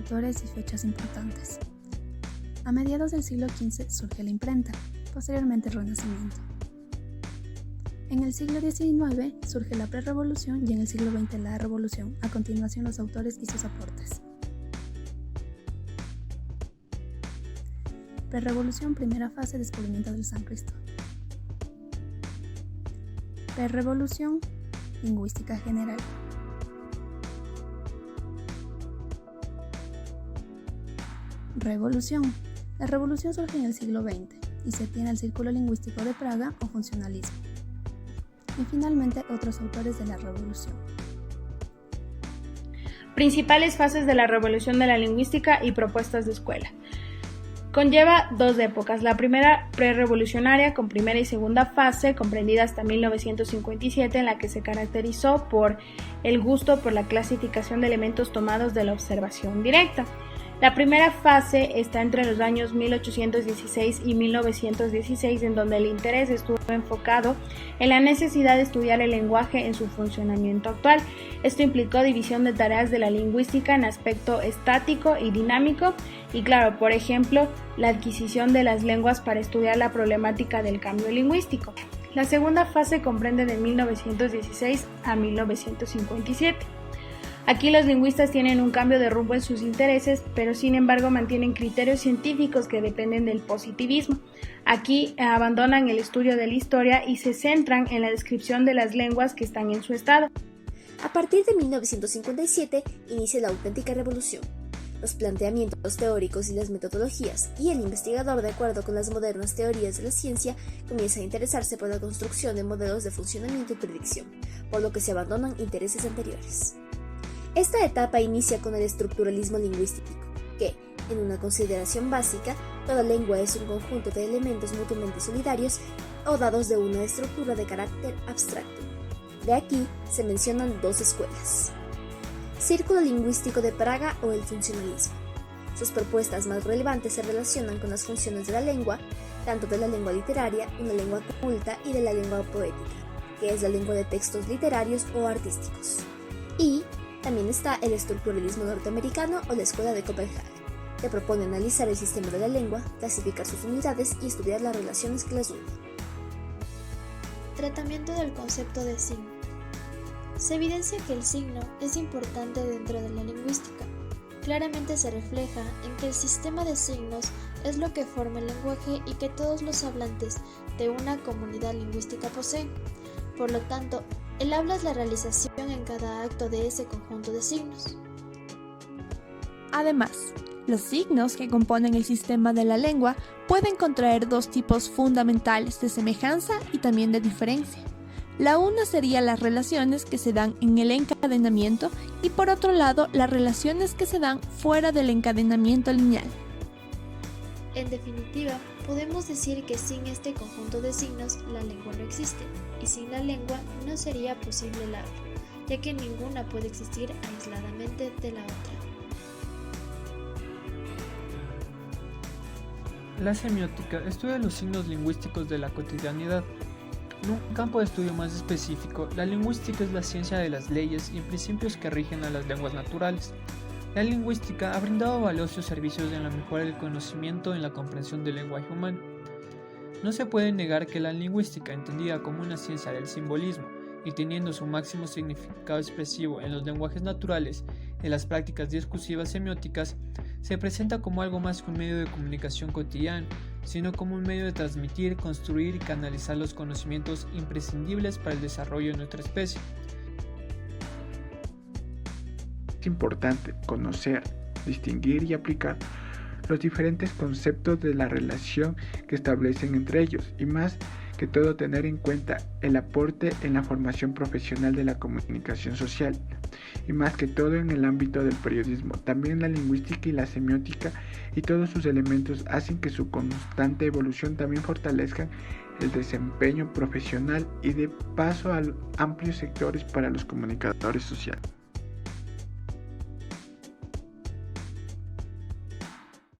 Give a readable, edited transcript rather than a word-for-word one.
autores y fechas importantes. A mediados del siglo XV surge la imprenta, posteriormente el Renacimiento. En el siglo XIX surge la Prerrevolución y en el siglo XX la Revolución, a continuación los autores y sus aportes. Prerrevolución, primera fase, descubrimiento del San Cristo. Prerrevolución, lingüística general. Revolución. La revolución surge en el siglo XX y se tiene el Círculo Lingüístico de Praga o funcionalismo. Y finalmente otros autores de la revolución. Principales fases de la revolución de la lingüística y propuestas de escuela. Conlleva dos épocas, la primera prerrevolucionaria con primera y segunda fase, comprendida hasta 1957, en la que se caracterizó por el gusto por la clasificación de elementos tomados de la observación directa. La primera fase está entre los años 1816 y 1916, en donde el interés estuvo enfocado en la necesidad de estudiar el lenguaje en su funcionamiento actual. Esto implicó división de tareas de la lingüística en aspecto estático y dinámico, y claro, por ejemplo, la adquisición de las lenguas para estudiar la problemática del cambio lingüístico. La segunda fase comprende de 1916 a 1957. Aquí los lingüistas tienen un cambio de rumbo en sus intereses, pero sin embargo mantienen criterios científicos que dependen del positivismo. Aquí abandonan el estudio de la historia y se centran en la descripción de las lenguas que están en su estado. A partir de 1957 inicia la auténtica revolución. Los planteamientos teóricos y las metodologías, y el investigador, de acuerdo con las modernas teorías de la ciencia, comienza a interesarse por la construcción de modelos de funcionamiento y predicción, por lo que se abandonan intereses anteriores. Esta etapa inicia con el estructuralismo lingüístico, que, en una consideración básica, toda lengua es un conjunto de elementos mutuamente solidarios o dados de una estructura de carácter abstracto. De aquí se mencionan dos escuelas: Círculo Lingüístico de Praga o el funcionalismo. Sus propuestas más relevantes se relacionan con las funciones de la lengua, tanto de la lengua literaria, una lengua culta, y de la lengua poética, que es la lengua de textos literarios o artísticos. Y también está el estructuralismo norteamericano o la Escuela de Copenhague, que propone analizar el sistema de la lengua, clasificar sus unidades y estudiar las relaciones que las unen. Tratamiento del concepto de signo. Se evidencia que el signo es importante dentro de la lingüística. Claramente se refleja en que el sistema de signos es lo que forma el lenguaje y que todos los hablantes de una comunidad lingüística poseen. Por lo tanto, el habla es la realización en cada acto de ese conjunto de signos. Además, los signos que componen el sistema de la lengua pueden contraer dos tipos fundamentales de semejanza y también de diferencia. La una sería las relaciones que se dan en el encadenamiento y por otro lado las relaciones que se dan fuera del encadenamiento lineal. En definitiva, podemos decir que sin este conjunto de signos la lengua no existe, y sin la lengua no sería posible el habla, ya que ninguna puede existir aisladamente de la otra. La semiótica estudia los signos lingüísticos de la cotidianidad. En un campo de estudio más específico, la lingüística es la ciencia de las leyes y principios que rigen a las lenguas naturales. La lingüística ha brindado valiosos servicios en la mejora del conocimiento en la comprensión del lenguaje humano. No se puede negar que la lingüística, entendida como una ciencia del simbolismo y teniendo su máximo significado expresivo en los lenguajes naturales y las prácticas discursivas semióticas, se presenta como algo más que un medio de comunicación cotidiano, sino como un medio de transmitir, construir y canalizar los conocimientos imprescindibles para el desarrollo de nuestra especie. Es importante conocer, distinguir y aplicar los diferentes conceptos de la relación que establecen entre ellos, y más que todo tener en cuenta el aporte en la formación profesional de la comunicación social, y más que todo en el ámbito del periodismo. También la lingüística y la semiótica y todos sus elementos hacen que su constante evolución también fortalezcan el desempeño profesional y dé paso a amplios sectores para los comunicadores sociales.